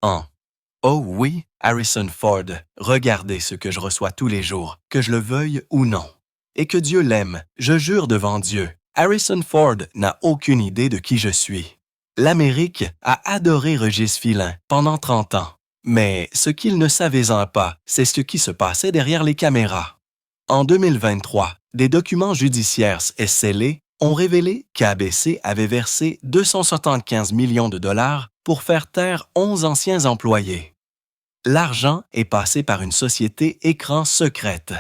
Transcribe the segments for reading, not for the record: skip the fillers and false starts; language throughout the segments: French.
En Oh oui, Harrison Ford, regardez ce que je reçois tous les jours, que je le veuille ou non. Et que Dieu l'aime, je jure devant Dieu, Harrison Ford n'a aucune idée de qui je suis. L'Amérique a adoré Régis Philin pendant 30 ans. Mais ce qu'il ne savait-en pas, c'est ce qui se passait derrière les caméras. En 2023, des documents judiciaires et scellés ont révélé qu'ABC avait versé 275 millions de dollars pour faire taire 11 anciens employés. L'argent est passé par une société écran secrète.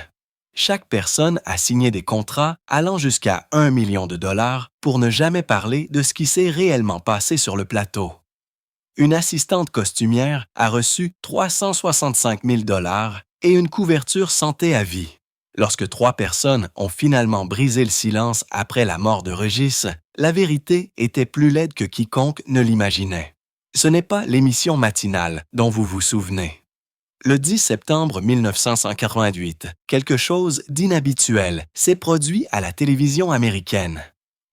Chaque personne a signé des contrats allant jusqu'à 1 million de dollars pour ne jamais parler de ce qui s'est réellement passé sur le plateau. Une assistante costumière a reçu 365 000 dollars et une couverture santé à vie. Lorsque 3 personnes ont finalement brisé le silence après la mort de Régis, la vérité était plus laide que quiconque ne l'imaginait. Ce n'est pas l'émission matinale dont vous vous souvenez. Le 10 septembre 1988, quelque chose d'inhabituel s'est produit à la télévision américaine.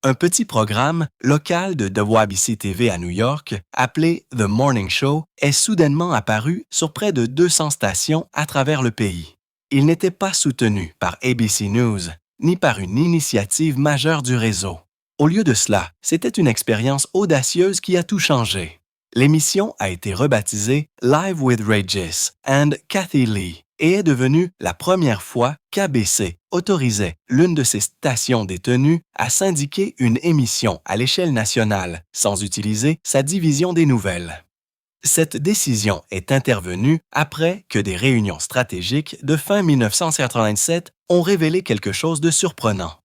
Un petit programme local de WABC-TV à New York, appelé The Morning Show, est soudainement apparu sur près de 200 stations à travers le pays. Il n'était pas soutenu par ABC News, ni par une initiative majeure du réseau. Au lieu de cela, c'était une expérience audacieuse qui a tout changé. L'émission a été rebaptisée Live with Regis and Kathy Lee et est devenue la première fois qu'ABC autorisait l'une de ses stations détenues à syndiquer une émission à l'échelle nationale sans utiliser sa division des nouvelles. Cette décision est intervenue après que des réunions stratégiques de fin 1987 ont révélé quelque chose de surprenant.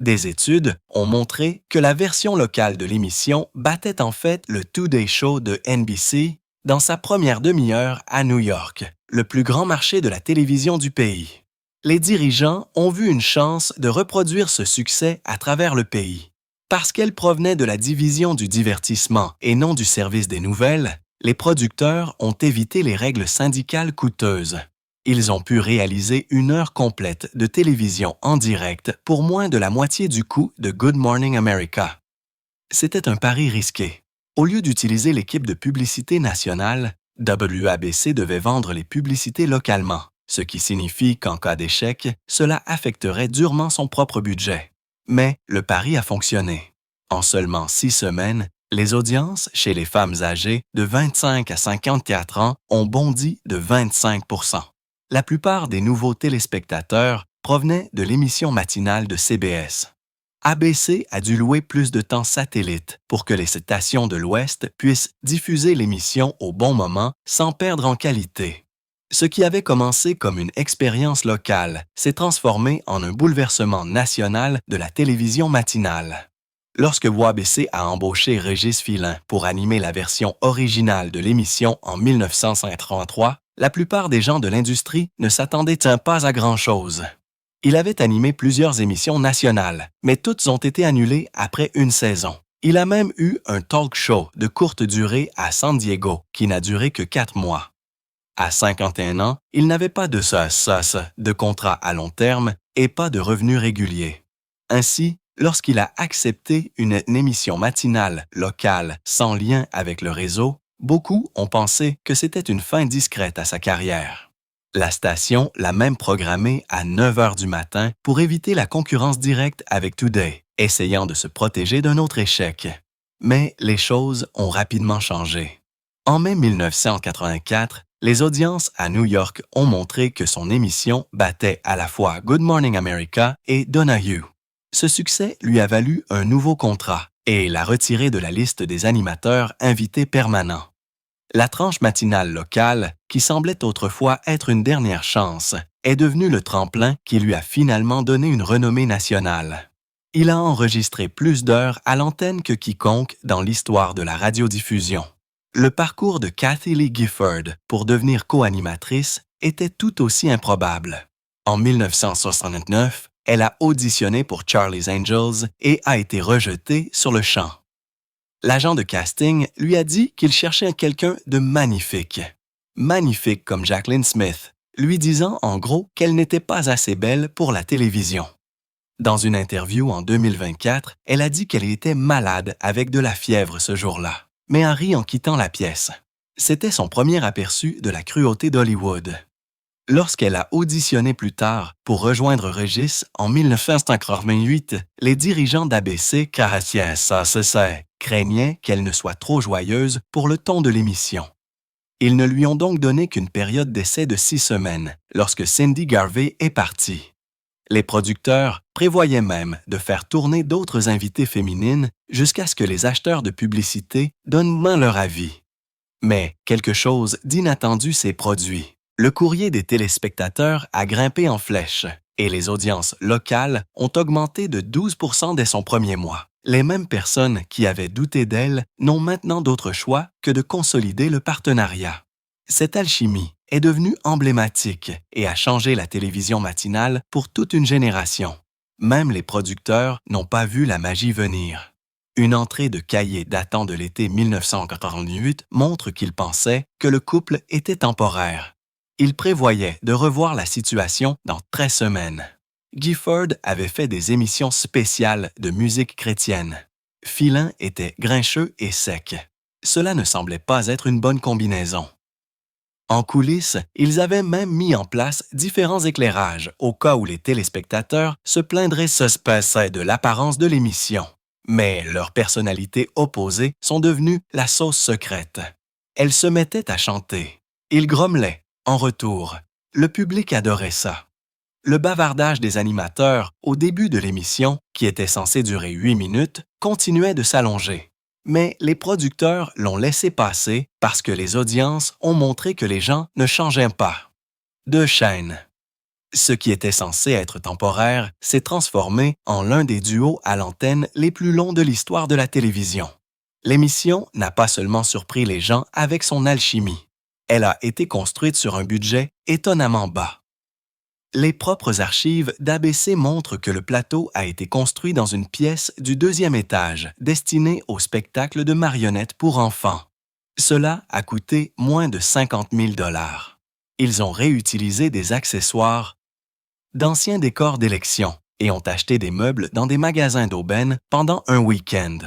Des études ont montré que la version locale de l'émission battait en fait le Today Show de NBC dans sa première demi-heure à New York, le plus grand marché de la télévision du pays. Les dirigeants ont vu une chance de reproduire ce succès à travers le pays. Parce qu'elle provenait de la division du divertissement et non du service des nouvelles, les producteurs ont évité les règles syndicales coûteuses. Ils ont pu réaliser une heure complète de télévision en direct pour moins de la moitié du coût de Good Morning America. C'était un pari risqué. Au lieu d'utiliser l'équipe de publicité nationale, WABC devait vendre les publicités localement, ce qui signifie qu'en cas d'échec, cela affecterait durement son propre budget. Mais le pari a fonctionné. En seulement 6 semaines, les audiences chez les femmes âgées de 25 à 54 ans ont bondi de 25 %. La plupart des nouveaux téléspectateurs provenaient de l'émission matinale de CBS. ABC a dû louer plus de temps satellite pour que les stations de l'Ouest puissent diffuser l'émission au bon moment sans perdre en qualité. Ce qui avait commencé comme une expérience locale s'est transformé en un bouleversement national de la télévision matinale. Lorsque WABC a embauché Régis Philin pour animer la version originale de l'émission en 1953, la plupart des gens de l'industrie ne s'attendaient pas à grand-chose. Il avait animé plusieurs émissions nationales, mais toutes ont été annulées après une saison. Il a même eu un talk show de courte durée à San Diego qui n'a duré que 4 mois. À 51 ans, il n'avait pas de contrat à long terme et pas de revenus réguliers. Ainsi, lorsqu'il a accepté une émission matinale locale sans lien avec le réseau, beaucoup ont pensé que c'était une fin discrète à sa carrière. La station l'a même programmé à 9 h du matin pour éviter la concurrence directe avec Today, essayant de se protéger d'un autre échec. Mais les choses ont rapidement changé. En mai 1984, les audiences à New York ont montré que son émission battait à la fois Good Morning America et Donahue. Ce succès lui a valu un nouveau contrat et l'a retiré de la liste des animateurs invités permanents. La tranche matinale locale, qui semblait autrefois être une dernière chance, est devenue le tremplin qui lui a finalement donné une renommée nationale. Il a enregistré plus d'heures à l'antenne que quiconque dans l'histoire de la radiodiffusion. Le parcours de Kathy Lee Gifford pour devenir co-animatrice était tout aussi improbable. En 1969, elle a auditionné pour Charlie's Angels et a été rejetée sur le champ. L'agent de casting lui a dit qu'il cherchait quelqu'un de magnifique. Magnifique comme Jacqueline Smith, lui disant en gros qu'elle n'était pas assez belle pour la télévision. Dans une interview en 2024, elle a dit qu'elle était malade avec de la fièvre ce jour-là, mais a ri en quittant la pièce. C'était son premier aperçu de la cruauté d'Hollywood. Lorsqu'elle a auditionné plus tard pour rejoindre Régis en 1988, les dirigeants d'ABC craignaient qu'elle ne soit trop joyeuse pour le ton de l'émission. Ils ne lui ont donc donné qu'une période d'essai de 6 semaines lorsque Cindy Garvey est partie. Les producteurs prévoyaient même de faire tourner d'autres invitées féminines jusqu'à ce que les acheteurs de publicité donnent main leur avis. Mais quelque chose d'inattendu s'est produit. Le courrier des téléspectateurs a grimpé en flèche et les audiences locales ont augmenté de 12% dès son premier mois. Les mêmes personnes qui avaient douté d'elle n'ont maintenant d'autre choix que de consolider le partenariat. Cette alchimie est devenue emblématique et a changé la télévision matinale pour toute une génération. Même les producteurs n'ont pas vu la magie venir. Une entrée de cahier datant de l'été 1988 montre qu'ils pensaient que le couple était temporaire. Ils prévoyaient de revoir la situation dans 13 semaines. Gifford avait fait des émissions spéciales de musique chrétienne. Philin était grincheux et sec. Cela ne semblait pas être une bonne combinaison. En coulisses, ils avaient même mis en place différents éclairages au cas où les téléspectateurs se plaindraient suspects de l'apparence de l'émission. Mais leurs personnalités opposées sont devenues la sauce secrète. Elles se mettaient à chanter. Ils grommelaient. En retour, le public adorait ça. Le bavardage des animateurs au début de l'émission, qui était censé durer 8 minutes, continuait de s'allonger. Mais les producteurs l'ont laissé passer parce que les audiences ont montré que les gens ne changeaient pas. Deux chaînes. Ce qui était censé être temporaire s'est transformé en l'un des duos à l'antenne les plus longs de l'histoire de la télévision. L'émission n'a pas seulement surpris les gens avec son alchimie. Elle a été construite sur un budget étonnamment bas. Les propres archives d'ABC montrent que le plateau a été construit dans une pièce du 2e étage destinée au spectacle de marionnettes pour enfants. Cela a coûté moins de 50 000 $. Ils ont réutilisé des accessoires d'anciens décors d'élection et ont acheté des meubles dans des magasins d'aubaine pendant un week-end.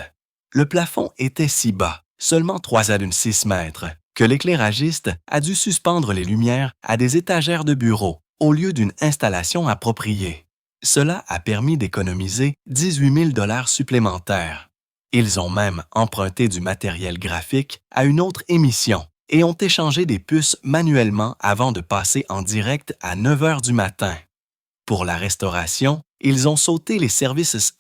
Le plafond était si bas, seulement 3,6 mètres, que l'éclairagiste a dû suspendre les lumières à des étagères de bureau au lieu d'une installation appropriée. Cela a permis d'économiser 18 000 $ supplémentaires. Ils ont même emprunté du matériel graphique à une autre émission et ont échangé des puces manuellement avant de passer en direct à 9 h du matin. Pour la restauration, ils ont sauté les services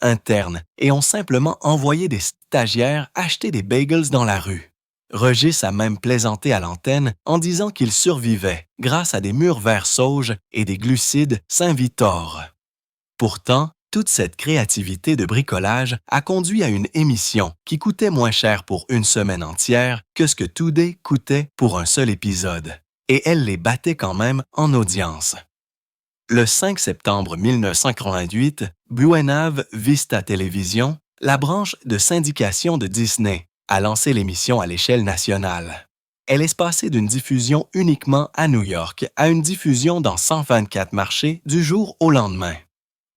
internes et ont simplement envoyé des stagiaires acheter des bagels dans la rue. Régis a même plaisanté à l'antenne en disant qu'il survivait grâce à des murs verts sauge et des glucides Saint-Victor. Pourtant, toute cette créativité de bricolage a conduit à une émission qui coûtait moins cher pour une semaine entière que ce que Today coûtait pour un seul épisode. Et elle les battait quand même en audience. Le 5 septembre 1988, Buena Vista Television, la branche de syndication de Disney, a lancé l'émission à l'échelle nationale. Elle est passée d'une diffusion uniquement à New York à une diffusion dans 124 marchés du jour au lendemain.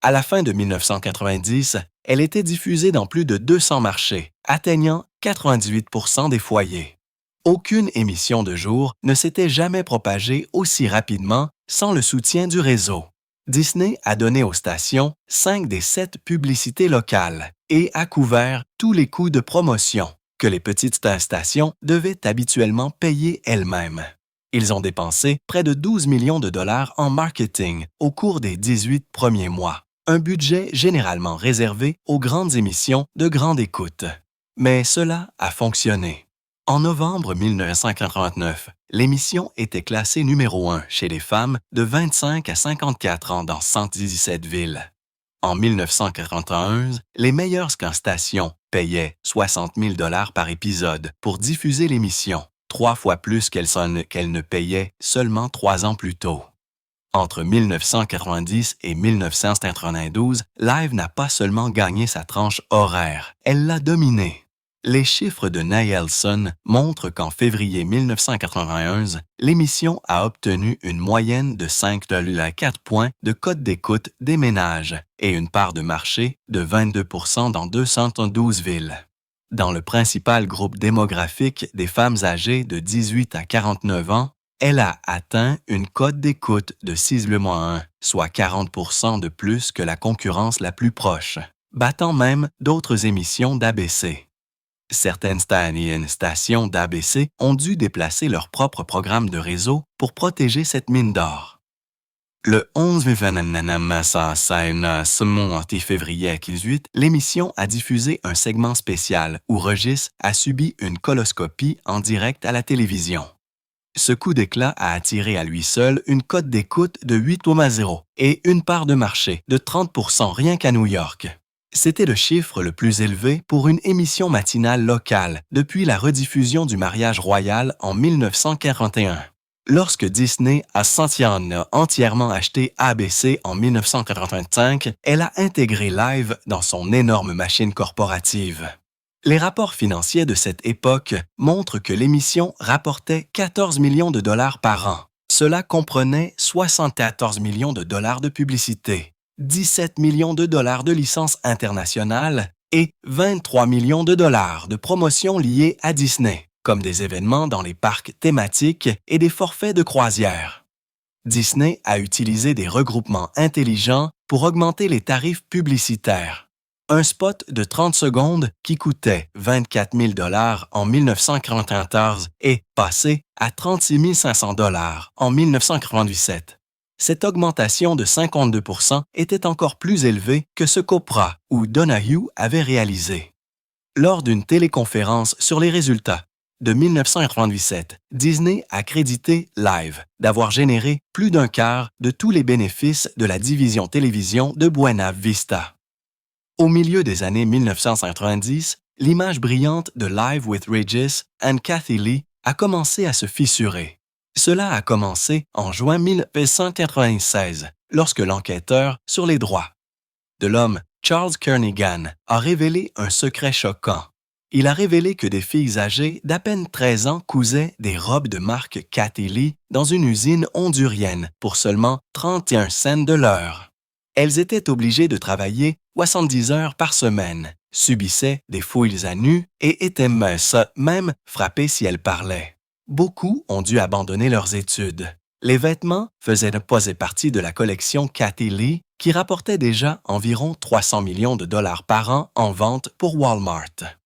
À la fin de 1990, elle était diffusée dans plus de 200 marchés, atteignant 98% des foyers. Aucune émission de jour ne s'était jamais propagée aussi rapidement sans le soutien du réseau. Disney a donné aux stations 5 des 7 publicités locales et a couvert tous les coûts de promotion que les petites stations devaient habituellement payer elles-mêmes. Ils ont dépensé près de 12 millions de $ en marketing au cours des 18 premiers mois, un budget généralement réservé aux grandes émissions de grande écoute. Mais cela a fonctionné. En novembre 1989, l'émission était classée numéro 1 chez les femmes de 25 à 54 ans dans 117 villes. En 1941, les meilleures stations payaient 60 000 $ par épisode pour diffuser l'émission, 3 fois plus qu'elles ne payaient seulement 3 ans plus tôt. Entre 1990 et 1992, Live n'a pas seulement gagné sa tranche horaire, elle l'a dominée. Les chiffres de Nielsen montrent qu'en février 1991, l'émission a obtenu une moyenne de 5,4 points de cote d'écoute des ménages et une part de marché de 22% dans 212 villes. Dans le principal groupe démographique des femmes âgées de 18 à 49 ans, elle a atteint une cote d'écoute de 6,1, soit 40% de plus que la concurrence la plus proche, battant même d'autres émissions d'ABC. Certaines stations d'ABC ont dû déplacer leur propre programme de réseau pour protéger cette mine d'or. Le 11 février 2018, l'émission a diffusé un segment spécial où Regis a subi une coloscopie en direct à la télévision. Ce coup d'éclat a attiré à lui seul une cote d'écoute de 8,0 et une part de marché de 30% rien qu'à New York. C'était le chiffre le plus élevé pour une émission matinale locale depuis la rediffusion du mariage royal en 1941. Lorsque Disney a entièrement acheté ABC en 1985, elle a intégré Live dans son énorme machine corporative. Les rapports financiers de cette époque montrent que l'émission rapportait 14 millions de dollars par an. Cela comprenait 74 millions de dollars de publicité, 17 millions de dollars de licences internationales et 23 millions de dollars de promotions liées à Disney, comme des événements dans les parcs thématiques et des forfaits de croisière. Disney a utilisé des regroupements intelligents pour augmenter les tarifs publicitaires. Un spot de 30 secondes qui coûtait 24 000 $ en 1994 est passé à 36 500 $ en 1997. Cette augmentation de 52% était encore plus élevée que ce qu'Oprah ou Donahue avaient réalisé. Lors d'une téléconférence sur les résultats de 1997, Disney a crédité Live d'avoir généré plus d'un quart de tous les bénéfices de la division télévision de Buena Vista. Au milieu des années 1990, l'image brillante de Live with Regis and Kathy Lee a commencé à se fissurer. Cela a commencé en juin 1996, lorsque l'enquêteur sur les droits de l'homme Charles Kernigan a révélé un secret choquant. Il a révélé que des filles âgées d'à peine 13 ans cousaient des robes de marque Kathy Lee dans une usine hondurienne pour seulement 31 cents de l'heure. Elles étaient obligées de travailler 70 heures par semaine, subissaient des fouilles à nu et étaient même frappées si elles parlaient. Beaucoup ont dû abandonner leurs études. Les vêtements faisaient partie de la collection Kathy Lee qui rapportait déjà environ 300 millions de dollars par an en vente pour Walmart.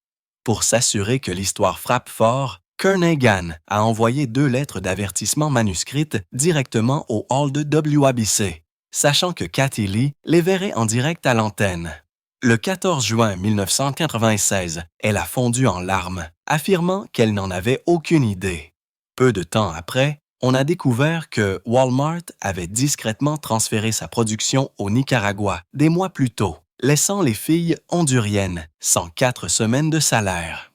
Pour s'assurer que l'histoire frappe fort, Kernigan a envoyé 2 lettres d'avertissement manuscrites directement au hall de WABC, sachant que Kathy Lee les verrait en direct à l'antenne. Le 14 juin 1996, elle a fondu en larmes, affirmant qu'elle n'en avait aucune idée. Peu de temps après, on a découvert que Walmart avait discrètement transféré sa production au Nicaragua des mois plus tôt, laissant les filles honduriennes sans 4 semaines de salaire.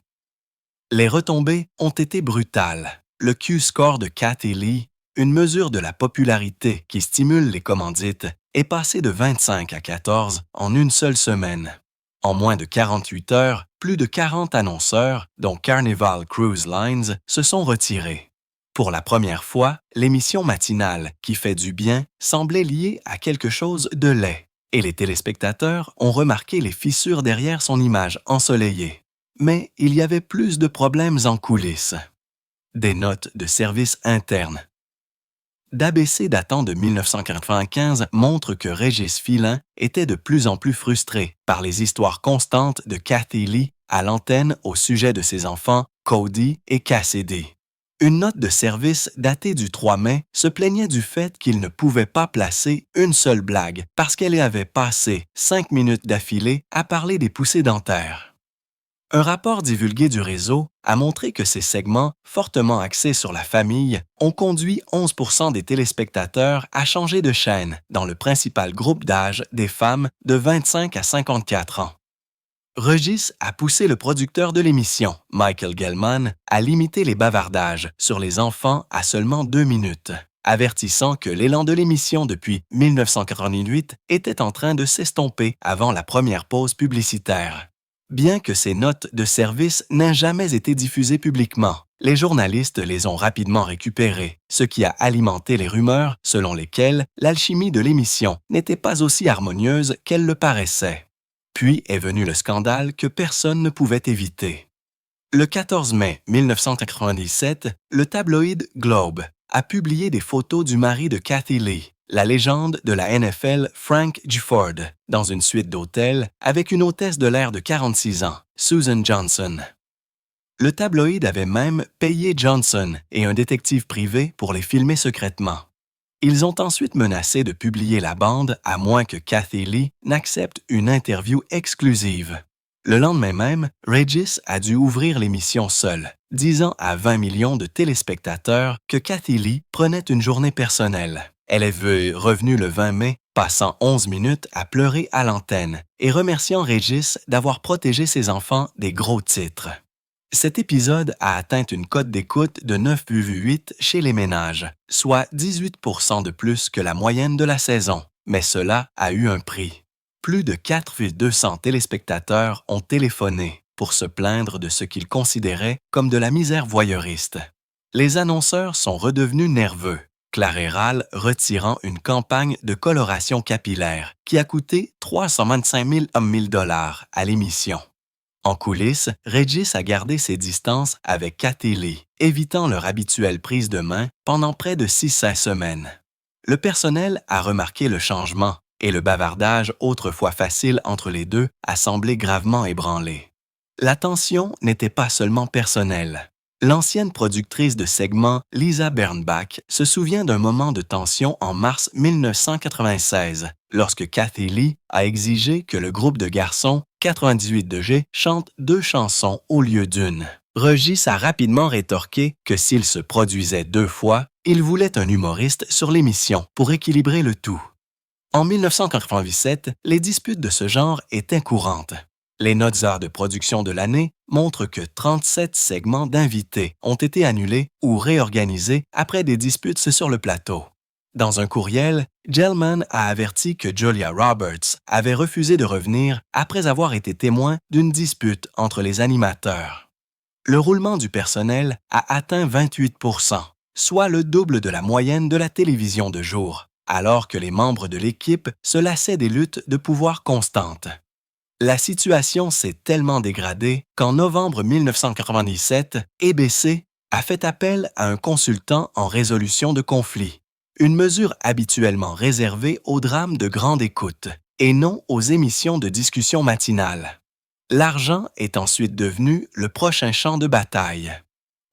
Les retombées ont été brutales. Le Q-score de Kathy Lee, une mesure de la popularité qui stimule les commandites, est passé de 25 à 14 en une seule semaine. En moins de 48 heures, plus de 40 annonceurs, dont Carnival Cruise Lines, se sont retirés. Pour la première fois, l'émission matinale qui fait du bien semblait liée à quelque chose de laid, et les téléspectateurs ont remarqué les fissures derrière son image ensoleillée. Mais il y avait plus de problèmes en coulisses. Des notes de service interne d'ABC datant de 1995 montrent que Régis Filin était de plus en plus frustré par les histoires constantes de Kathy Lee à l'antenne au sujet de ses enfants Cody et Cassidy. Une note de service datée du 3 mai se plaignait du fait qu'il ne pouvait pas placer une seule blague parce qu'elle avait passé 5 minutes d'affilée à parler des poussées dentaires. Un rapport divulgué du réseau a montré que ces segments, fortement axés sur la famille, ont conduit 11% des téléspectateurs à changer de chaîne dans le principal groupe d'âge des femmes de 25 à 54 ans. Regis a poussé le producteur de l'émission, Michael Gelman, à limiter les bavardages sur les enfants à seulement 2 minutes, avertissant que l'élan de l'émission depuis 1988 était en train de s'estomper avant la première pause publicitaire. Bien que ces notes de service n'aient jamais été diffusées publiquement, les journalistes les ont rapidement récupérées, ce qui a alimenté les rumeurs selon lesquelles l'alchimie de l'émission n'était pas aussi harmonieuse qu'elle le paraissait. Puis est venu le scandale que personne ne pouvait éviter. Le 14 mai 1997, le tabloïd Globe a publié des photos du mari de Kathy Lee, la légende de la NFL Frank Gifford, dans une suite d'hôtels avec une hôtesse de l'air de 46 ans, Susan Johnson. Le tabloïd avait même payé Johnson et un détective privé pour les filmer secrètement. Ils ont ensuite menacé de publier la bande à moins que Kathy Lee n'accepte une interview exclusive. Le lendemain même, Regis a dû ouvrir l'émission seul, disant à 20 millions de téléspectateurs que Kathy Lee prenait une journée personnelle. Elle est revenue le 20 mai, passant 11 minutes à pleurer à l'antenne et remerciant Regis d'avoir protégé ses enfants des gros titres. Cet épisode a atteint une cote d'écoute de 9,8 chez les ménages, soit 18% de plus que la moyenne de la saison, mais cela a eu un prix. Plus de 4,200 téléspectateurs ont téléphoné pour se plaindre de ce qu'ils considéraient comme de la misère voyeuriste. Les annonceurs sont redevenus nerveux, Claréral retirant une campagne de coloration capillaire qui a coûté 325 000 $ à l'émission. En coulisses, Regis a gardé ses distances avec Kathy Lee, évitant leur habituelle prise de main pendant près de 6 semaines. Le personnel a remarqué le changement et le bavardage autrefois facile entre les deux a semblé gravement ébranlé. La tension n'était pas seulement personnelle. L'ancienne productrice de segments, Lisa Bernbach, se souvient d'un moment de tension en mars 1996, lorsque Kathy Lee a exigé que le groupe de garçons 98 chante 2 chansons au lieu d'une. Regis a rapidement rétorqué que s'il se produisait 2 fois, il voulait un humoriste sur l'émission pour équilibrer le tout. En 1997, les disputes de ce genre étaient courantes. Les notes heures de production de l'année montrent que 37 segments d'invités ont été annulés ou réorganisés après des disputes sur le plateau. Dans un courriel, Gelman a averti que Julia Roberts avait refusé de revenir après avoir été témoin d'une dispute entre les animateurs. Le roulement du personnel a atteint 28%, soit le double de la moyenne de la télévision de jour, alors que les membres de l'équipe se lassaient des luttes de pouvoir constantes. La situation s'est tellement dégradée qu'en novembre 1997, ABC a fait appel à un consultant en résolution de conflits, une mesure habituellement réservée aux drames de grande écoute et non aux émissions de discussion matinale. L'argent est ensuite devenu le prochain champ de bataille.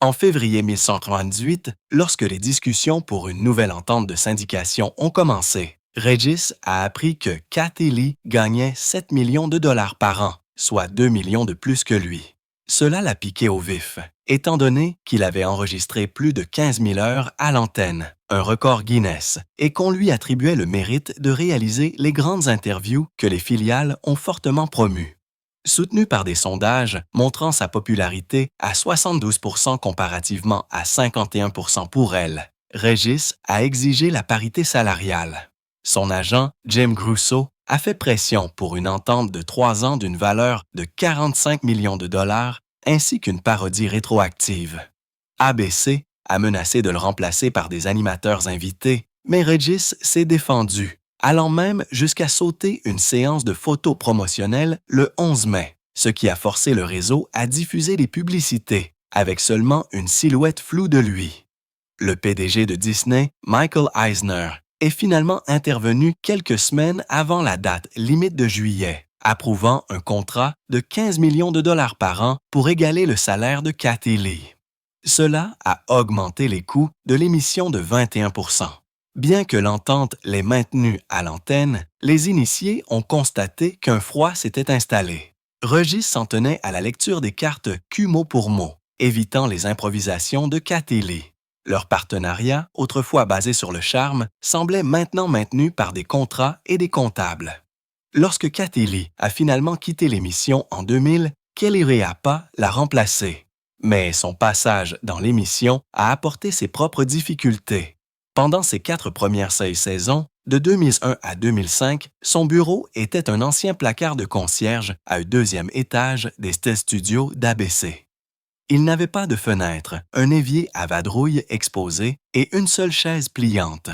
En février 1998, lorsque les discussions pour une nouvelle entente de syndication ont commencé, Regis a appris que Kathy Lee gagnait 7 millions de dollars par an, soit 2 millions de plus que lui. Cela l'a piqué au vif, étant donné qu'il avait enregistré plus de 15 000 heures à l'antenne, un record Guinness, et qu'on lui attribuait le mérite de réaliser les grandes interviews que les filiales ont fortement promues. Soutenu par des sondages montrant sa popularité à 72% comparativement à 51% pour elle, Regis a exigé la parité salariale. Son agent, Jim Grousseau, a fait pression pour une entente de 3 ans d'une valeur de 45 millions de dollars ainsi qu'une parodie rétroactive. ABC a menacé de le remplacer par des animateurs invités, mais Regis s'est défendu, allant même jusqu'à sauter une séance de photos promotionnelles le 11 mai, ce qui a forcé le réseau à diffuser les publicités, avec seulement une silhouette floue de lui. Le PDG de Disney, Michael Eisner, est finalement intervenu quelques semaines avant la date limite de juillet, approuvant un contrat de 15 millions de dollars par an pour égaler le salaire de Kathy Lee. Cela a augmenté les coûts de l'émission de 21%. Bien que l'entente l'ait maintenue à l'antenne, les initiés ont constaté qu'un froid s'était installé. Regis s'en tenait à la lecture des cartes cul mot pour mot, évitant les improvisations de Kathy Lee. Leur partenariat, autrefois basé sur le charme, semblait maintenant maintenu par des contrats et des comptables. Lorsque Kathy Lee a finalement quitté l'émission en 2000, Kelly Riapa l'a remplacée. Mais son passage dans l'émission a apporté ses propres difficultés. Pendant ses 4 premières saisons, de 2001 à 2005, son bureau était un ancien placard de concierge à un 2e étage des studios d'ABC. Il n'avait pas de fenêtre, un évier à vadrouille exposé et une seule chaise pliante.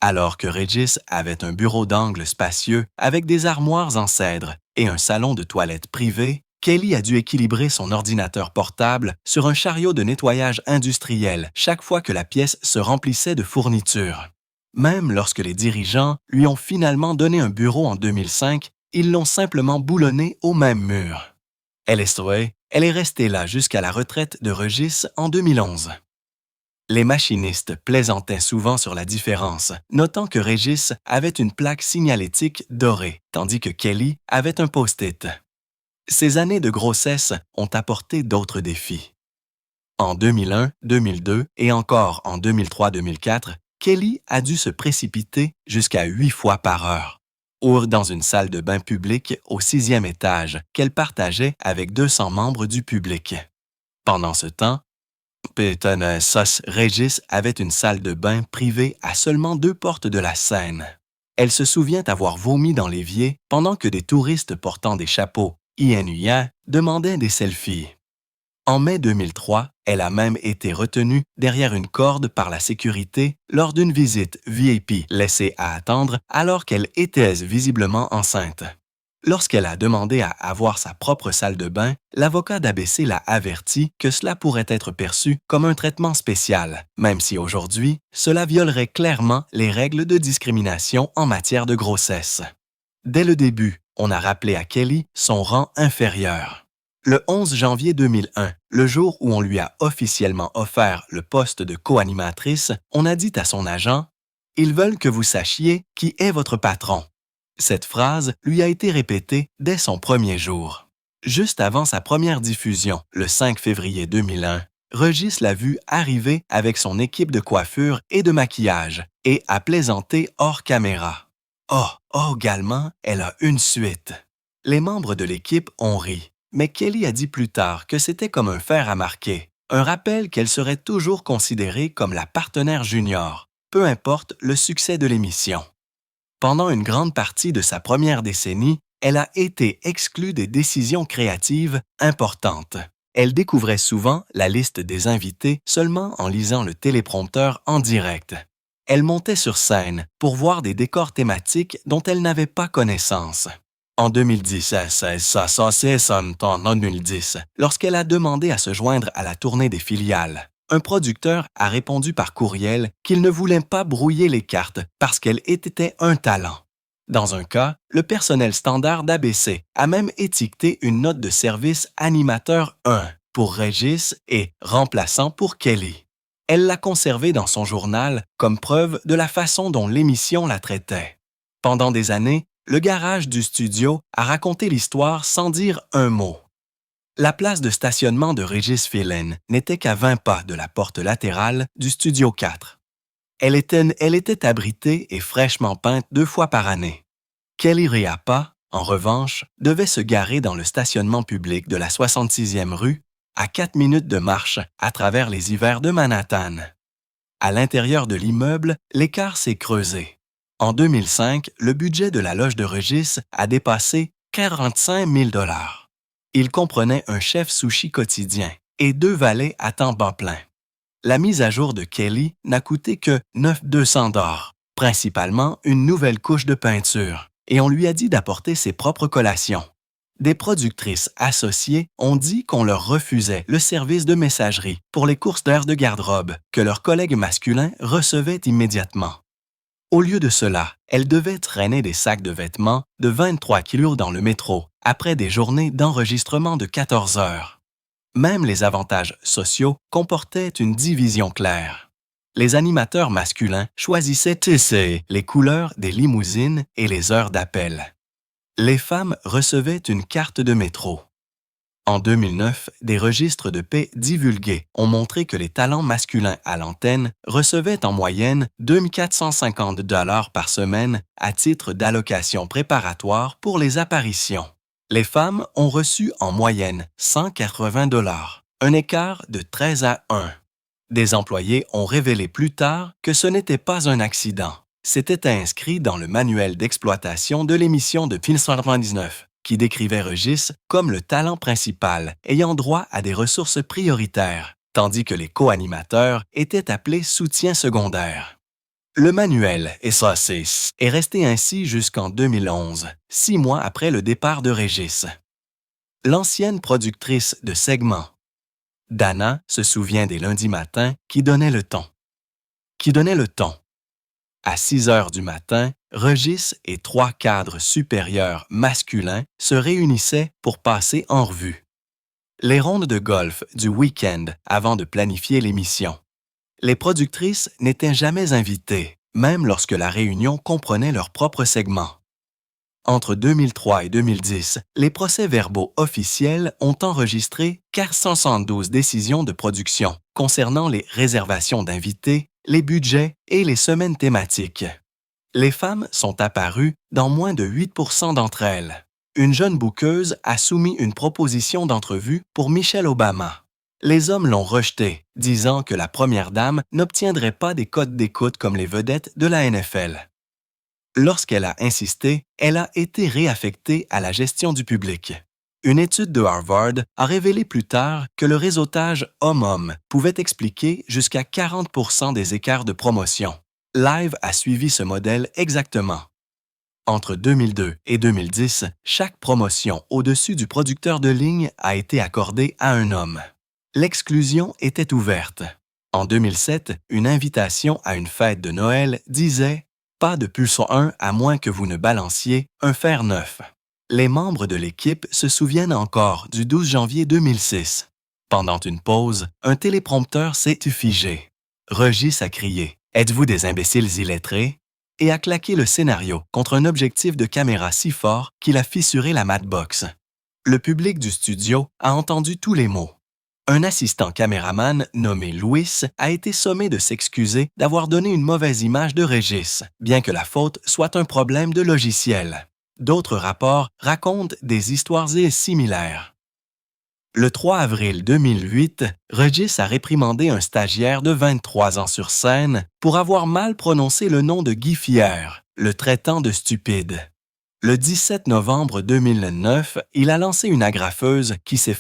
Alors que Regis avait un bureau d'angle spacieux avec des armoires en cèdre et un salon de toilette privé, Kelly a dû équilibrer son ordinateur portable sur un chariot de nettoyage industriel chaque fois que la pièce se remplissait de fournitures. Même lorsque les dirigeants lui ont finalement donné un bureau en 2005, ils l'ont simplement boulonné au même mur. Elle est restée là jusqu'à la retraite de Regis en 2011. Les machinistes plaisantaient souvent sur la différence, notant que Régis avait une plaque signalétique dorée, tandis que Kelly avait un post-it. Ces années de grossesse ont apporté d'autres défis. En 2001, 2002 et encore en 2003-2004, Kelly a dû se précipiter jusqu'à 8 fois par heure, ou dans une salle de bain publique au 6e étage qu'elle partageait avec 200 membres du public. Pendant ce temps, Régis avait une salle de bain privée à seulement 2 portes de la scène. Elle se souvient avoir vomi dans l'évier pendant que des touristes portant des chapeaux INUIA demandaient des selfies. En mai 2003, elle a même été retenue derrière une corde par la sécurité lors d'une visite VIP laissée à attendre alors qu'elle était visiblement enceinte. Lorsqu'elle a demandé à avoir sa propre salle de bain, l'avocat d'ABC l'a averti que cela pourrait être perçu comme un traitement spécial, même si aujourd'hui, cela violerait clairement les règles de discrimination en matière de grossesse. Dès le début, on a rappelé à Kelly son rang inférieur. Le 11 janvier 2001, le jour où on lui a officiellement offert le poste de co-animatrice, on a dit à son agent « Ils veulent que vous sachiez qui est votre patron ». Cette phrase lui a été répétée dès son premier jour. Juste avant sa première diffusion, le 5 février 2001, Regis l'a vu arriver avec son équipe de coiffure et de maquillage et a plaisanté hors caméra. Également, elle a une suite. Les membres de l'équipe ont ri, mais Kelly a dit plus tard que c'était comme un fer à marquer, un rappel qu'elle serait toujours considérée comme la partenaire junior, peu importe le succès de l'émission. Pendant une grande partie de sa première décennie, elle a été exclue des décisions créatives importantes. Elle découvrait souvent la liste des invités seulement en lisant le téléprompteur en direct. Elle montait sur scène pour voir des décors thématiques dont elle n'avait pas connaissance. En 2010, lorsqu'elle a demandé à se joindre à la tournée des filiales, un producteur a répondu par courriel qu'il ne voulait pas brouiller les cartes parce qu'elle était un talent. Dans un cas, le personnel standard d'ABC a même étiqueté une note de service animateur 1 pour Régis et remplaçant pour Kelly. Elle l'a conservée dans son journal comme preuve de la façon dont l'émission la traitait. Pendant des années, le garage du studio a raconté l'histoire sans dire un mot. La place de stationnement de Régis Philbin n'était qu'à 20 pas de la porte latérale du Studio 4. Elle était abritée et fraîchement peinte 2 fois par année. Kelly Riapa, en revanche, devait se garer dans le stationnement public de la 66e rue, à 4 minutes de marche à travers les hivers de Manhattan. À l'intérieur de l'immeuble, l'écart s'est creusé. En 2005, le budget de la loge de Régis a dépassé 45 000 $. Il comprenait un chef sushi quotidien et 2 valets à temps plein. La mise à jour de Kelly n'a coûté que 900 $, principalement une nouvelle couche de peinture, et on lui a dit d'apporter ses propres collations. Des productrices associées ont dit qu'on leur refusait le service de messagerie pour les courses d'air de garde-robe que leurs collègues masculins recevaient immédiatement. Au lieu de cela, elles devaient traîner des sacs de vêtements de 23 kilos dans le métro après des journées d'enregistrement de 14 heures. Même les avantages sociaux comportaient une division claire. Les animateurs masculins choisissaient les couleurs des limousines et les heures d'appel. Les femmes recevaient une carte de métro. En 2009, des registres de paie divulgués ont montré que les talents masculins à l'antenne recevaient en moyenne 2 450 $ par semaine à titre d'allocation préparatoire pour les apparitions. Les femmes ont reçu en moyenne 180 $, un écart de 13 à 1. Des employés ont révélé plus tard que ce n'était pas un accident. C'était inscrit dans le manuel d'exploitation de l'émission de 1999, qui décrivait Regis comme le talent principal ayant droit à des ressources prioritaires, tandis que les co-animateurs étaient appelés soutien secondaire. Le manuel SAC est resté ainsi jusqu'en 2011, 6 mois après le départ de Régis. L'ancienne productrice de segments, Dana, se souvient des lundis matins qui donnaient le ton. À 6 heures du matin, Régis et 3 cadres supérieurs masculins se réunissaient pour passer en revue les rondes de golf du week-end avant de planifier l'émission. Les productrices n'étaient jamais invitées, même lorsque la réunion comprenait leur propre segment. Entre 2003 et 2010, les procès-verbaux officiels ont enregistré 472 décisions de production concernant les réservations d'invités, les budgets et les semaines thématiques. Les femmes sont apparues dans moins de 8% d'entre elles. Une jeune bookeuse a soumis une proposition d'entrevue pour Michelle Obama. Les hommes l'ont rejetée, disant que la première dame n'obtiendrait pas des codes d'écoute comme les vedettes de la NFL. Lorsqu'elle a insisté, elle a été réaffectée à la gestion du public. Une étude de Harvard a révélé plus tard que le réseautage homme-homme pouvait expliquer jusqu'à 40% des écarts de promotion. Live a suivi ce modèle exactement. Entre 2002 et 2010, chaque promotion au-dessus du producteur de ligne a été accordée à un homme. L'exclusion était ouverte. En 2007, une invitation à une fête de Noël disait « Pas de Pulson 1 à moins que vous ne balanciez un fer neuf ». Les membres de l'équipe se souviennent encore du 12 janvier 2006. Pendant une pause, un téléprompteur s'est figé. Régis a crié « Êtes-vous des imbéciles illettrés ?» et a claqué le scénario contre un objectif de caméra si fort qu'il a fissuré la matbox. Le public du studio a entendu tous les mots. Un assistant caméraman nommé Louis a été sommé de s'excuser d'avoir donné une mauvaise image de Régis, bien que la faute soit un problème de logiciel. D'autres rapports racontent des histoires similaires. Le 3 avril 2008, Régis a réprimandé un stagiaire de 23 ans sur scène pour avoir mal prononcé le nom de Guy Fier, le traitant de stupide. Le 17 novembre 2009, il a lancé une agrafeuse qui s'est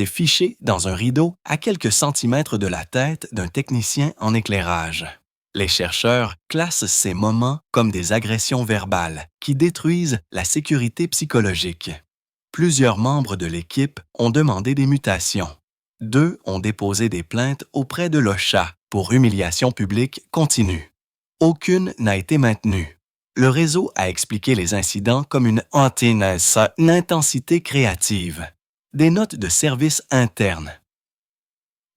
fichée dans un rideau à quelques centimètres de la tête d'un technicien en éclairage. Les chercheurs classent ces moments comme des agressions verbales qui détruisent la sécurité psychologique. Plusieurs membres de l'équipe ont demandé des mutations. 2 ont déposé des plaintes auprès de l'OSHA pour humiliation publique continue. Aucune n'a été maintenue. Le réseau a expliqué les incidents comme une intensité créative. Des notes de service interne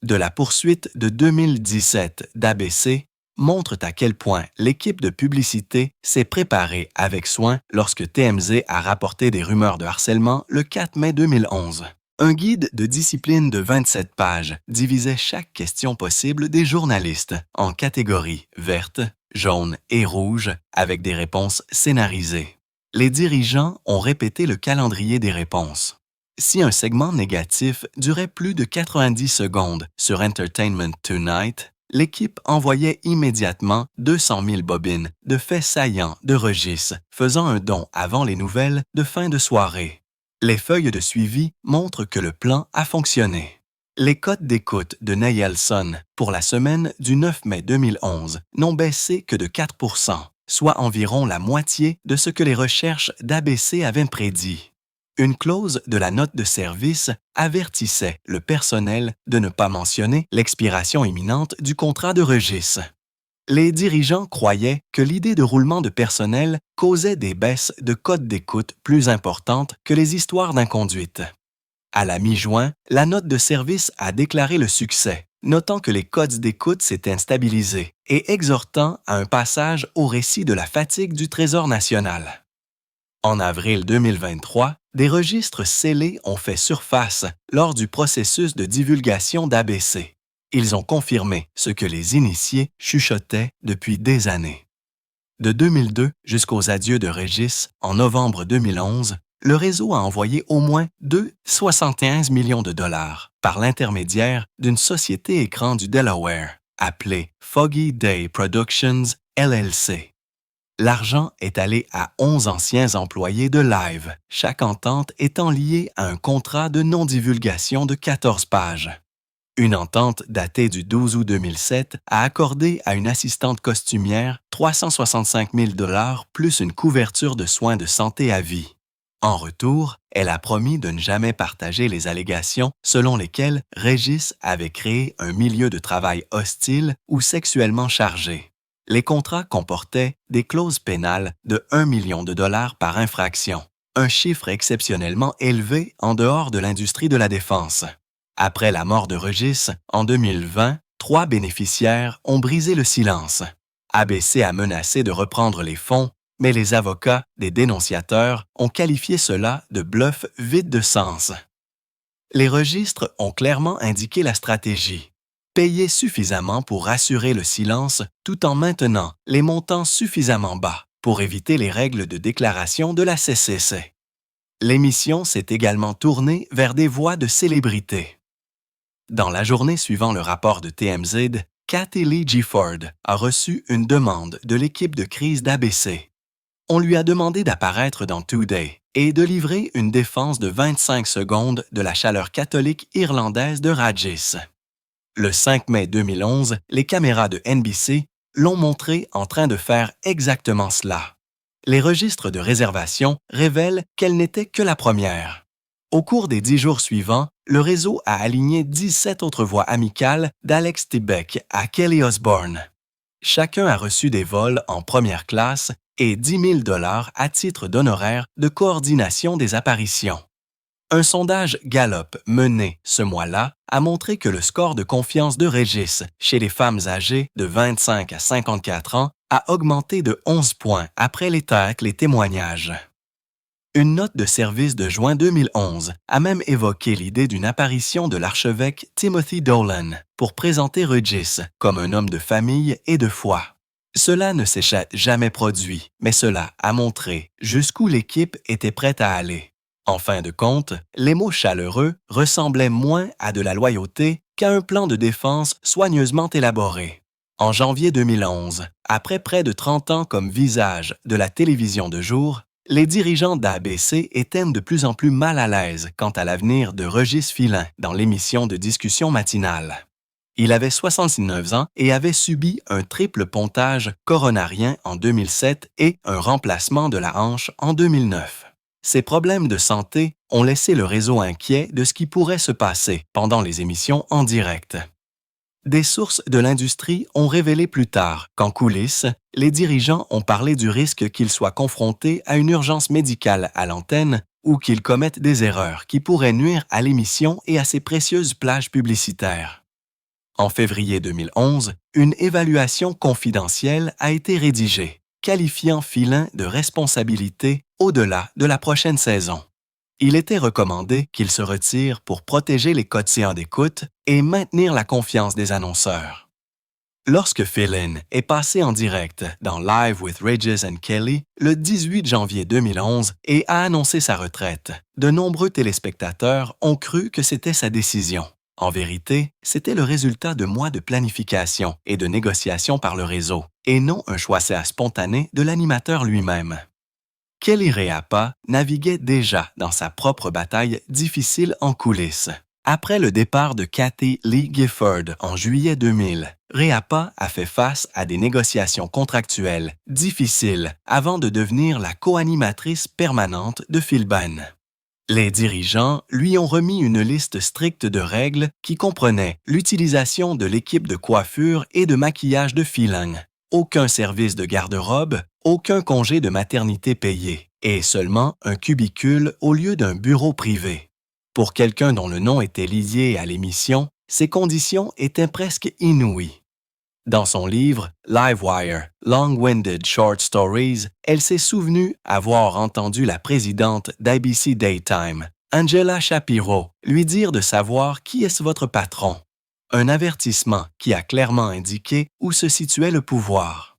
de la poursuite de 2017 d'ABC montrent à quel point l'équipe de publicité s'est préparée avec soin lorsque TMZ a rapporté des rumeurs de harcèlement le 4 mai 2011. Un guide de discipline de 27 pages divisait chaque question possible des journalistes en catégories vertes, jaunes et rouges avec des réponses scénarisées. Les dirigeants ont répété le calendrier des réponses. Si un segment négatif durait plus de 90 secondes sur Entertainment Tonight, l'équipe envoyait immédiatement 200 000 bobines de faits saillants de Régis, faisant un don avant les nouvelles de fin de soirée. Les feuilles de suivi montrent que le plan a fonctionné. Les cotes d'écoute de Nielsen pour la semaine du 9 mai 2011 n'ont baissé que de 4%, soit environ la moitié de ce que les recherches d'ABC avaient prédit. Une clause de la note de service avertissait le personnel de ne pas mentionner l'expiration imminente du contrat de Régis. Les dirigeants croyaient que l'idée de roulement de personnel causait des baisses de cotes d'écoute plus importantes que les histoires d'inconduite. À la mi-juin, la note de service a déclaré le succès, notant que les codes d'écoute s'étaient stabilisés et exhortant à un passage au récit de la fatigue du Trésor national. En avril 2023, des registres scellés ont fait surface lors du processus de divulgation d'ABC. Ils ont confirmé ce que les initiés chuchotaient depuis des années. De 2002 jusqu'aux adieux de Régis, en novembre 2011, le réseau a envoyé au moins 2,71 millions de dollars par l'intermédiaire d'une société écran du Delaware, appelée Foggy Day Productions LLC. L'argent est allé à 11 anciens employés de Live, chaque entente étant liée à un contrat de non-divulgation de 14 pages. Une entente datée du 12 août 2007 a accordé à une assistante costumière 365 000 $ plus une couverture de soins de santé à vie. En retour, elle a promis de ne jamais partager les allégations selon lesquelles Régis avait créé un milieu de travail hostile ou sexuellement chargé. Les contrats comportaient des clauses pénales de 1 million de dollars par infraction, un chiffre exceptionnellement élevé en dehors de l'industrie de la défense. Après la mort de Régis, en 2020, 3 bénéficiaires ont brisé le silence. ABC a menacé de reprendre les fonds, mais les avocats des dénonciateurs ont qualifié cela de bluff vide de sens. Les registres ont clairement indiqué la stratégie. Payer suffisamment pour assurer le silence tout en maintenant les montants suffisamment bas pour éviter les règles de déclaration de la CCC. L'émission s'est également tournée vers des voix de célébrités. Dans la journée suivant le rapport de TMZ, Kathy Lee Gifford a reçu une demande de l'équipe de crise d'ABC. On lui a demandé d'apparaître dans Today et de livrer une défense de 25 secondes de la chaleur catholique irlandaise de Régis. Le 5 mai 2011, les caméras de NBC l'ont montré en train de faire exactement cela. Les registres de réservation révèlent qu'elle n'était que la première. Au cours des 10 jours suivants, le réseau a aligné 17 autres voix amicales d'Alex Trebek à Kelly Osbourne. Chacun a reçu des vols en première classe et 10 000 $ à titre d'honoraires de coordination des apparitions. Un sondage Gallup mené ce mois-là a montré que le score de confiance de Régis chez les femmes âgées de 25 à 54 ans a augmenté de 11 points après les tacles et témoignages. Une note de service de juin 2011 a même évoqué l'idée d'une apparition de l'archevêque Timothy Dolan pour présenter Régis comme un homme de famille et de foi. Cela ne s'est jamais produit, mais cela a montré jusqu'où l'équipe était prête à aller. En fin de compte, les mots chaleureux ressemblaient moins à de la loyauté qu'à un plan de défense soigneusement élaboré. En janvier 2011, après près de 30 ans comme visage de la télévision de jour, les dirigeants d'ABC étaient de plus en plus mal à l'aise quant à l'avenir de Régis Filin dans l'émission de discussion matinale. Il avait 69 ans et avait subi un triple pontage coronarien en 2007 et un remplacement de la hanche en 2009. Ces problèmes de santé ont laissé le réseau inquiet de ce qui pourrait se passer pendant les émissions en direct. Des sources de l'industrie ont révélé plus tard qu'en coulisses, les dirigeants ont parlé du risque qu'ils soient confrontés à une urgence médicale à l'antenne ou qu'ils commettent des erreurs qui pourraient nuire à l'émission et à ses précieuses plages publicitaires. En février 2011, une évaluation confidentielle a été rédigée, qualifiant Filin de responsabilité au-delà de la prochaine saison. Il était recommandé qu'il se retire pour protéger les quotidiens d'écoute et maintenir la confiance des annonceurs. Lorsque Filin est passé en direct dans Live with Régis and Kelly le 18 janvier 2011 et a annoncé sa retraite, de nombreux téléspectateurs ont cru que c'était sa décision. En vérité, c'était le résultat de mois de planification et de négociation par le réseau, et non un choix spontané de l'animateur lui-même. Kelly Réapa naviguait déjà dans sa propre bataille difficile en coulisses. Après le départ de Kathy Lee Gifford en juillet 2000, Réapa a fait face à des négociations contractuelles difficiles avant de devenir la co-animatrice permanente de Philbin. Les dirigeants lui ont remis une liste stricte de règles qui comprenait l'utilisation de l'équipe de coiffure et de maquillage de Filin, aucun service de garde-robe, aucun congé de maternité payé et seulement un cubicule au lieu d'un bureau privé. Pour quelqu'un dont le nom était lié à l'émission, ces conditions étaient presque inouïes. Dans son livre Livewire, Long-Winded Short Stories, elle s'est souvenue avoir entendu la présidente d'ABC Daytime, Angela Shapiro, lui dire de savoir qui est votre patron. Un avertissement qui a clairement indiqué où se situait le pouvoir.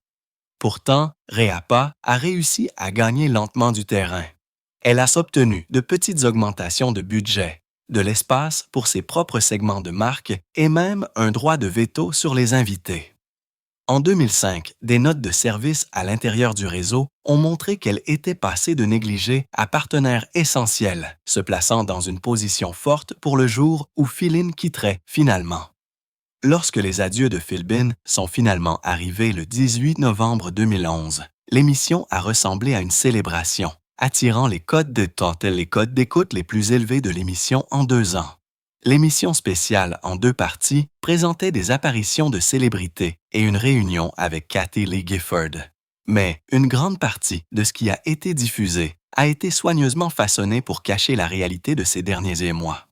Pourtant, Réapa a réussi à gagner lentement du terrain. Elle a obtenu de petites augmentations de budget, de l'espace pour ses propres segments de marque et même un droit de veto sur les invités. En 2005, des notes de service à l'intérieur du réseau ont montré qu'elle était passée de négligée à partenaire essentiel, se plaçant dans une position forte pour le jour où Philin quitterait finalement. Lorsque les adieux de Philbin sont finalement arrivés le 18 novembre 2011, l'émission a ressemblé à une célébration, attirant les codes d'écoute les plus élevés de l'émission en 2 ans. L'émission spéciale en 2 parties présentait des apparitions de célébrités et une réunion avec Kathie Lee Gifford. Mais une grande partie de ce qui a été diffusé a été soigneusement façonné pour cacher la réalité de ces derniers émois.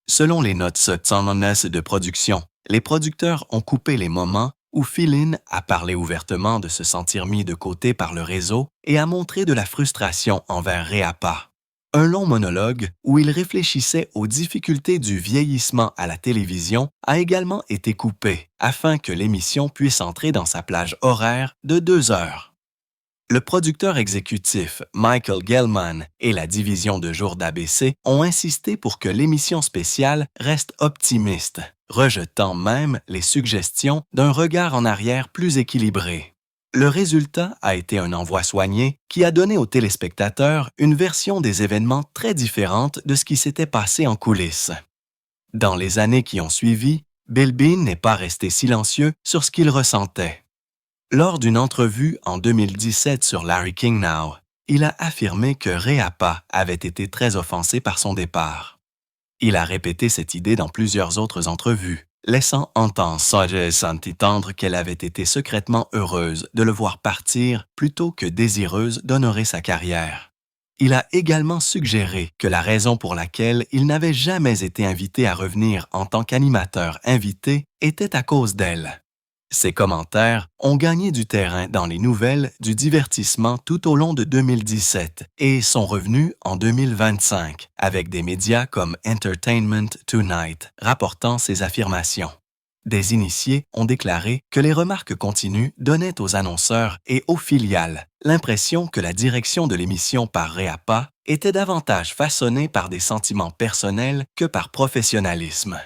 Selon les notes de production, les producteurs ont coupé les moments où Philin a parlé ouvertement de se sentir mis de côté par le réseau et a montré de la frustration envers Réapa. Un long monologue où il réfléchissait aux difficultés du vieillissement à la télévision a également été coupé afin que l'émission puisse entrer dans sa plage horaire de 2 heures. Le producteur exécutif Michael Gelman et la division de jour d'ABC ont insisté pour que l'émission spéciale reste optimiste, rejetant même les suggestions d'un regard en arrière plus équilibré. Le résultat a été un envoi soigné qui a donné aux téléspectateurs une version des événements très différente de ce qui s'était passé en coulisses. Dans les années qui ont suivi, Bilbin n'est pas resté silencieux sur ce qu'il ressentait. Lors d'une entrevue en 2017 sur Larry King Now, il a affirmé que Réapa avait été très offensé par son départ. Il a répété cette idée dans plusieurs autres entrevues, laissant entendre qu'elle avait été secrètement heureuse de le voir partir plutôt que désireuse d'honorer sa carrière. Il a également suggéré que la raison pour laquelle il n'avait jamais été invité à revenir en tant qu'animateur invité était à cause d'elle. Ces commentaires ont gagné du terrain dans les nouvelles du divertissement tout au long de 2017 et sont revenus en 2025 avec des médias comme Entertainment Tonight rapportant ces affirmations. Des initiés ont déclaré que les remarques continues donnaient aux annonceurs et aux filiales l'impression que la direction de l'émission par Réapa était davantage façonnée par des sentiments personnels que par professionnalisme.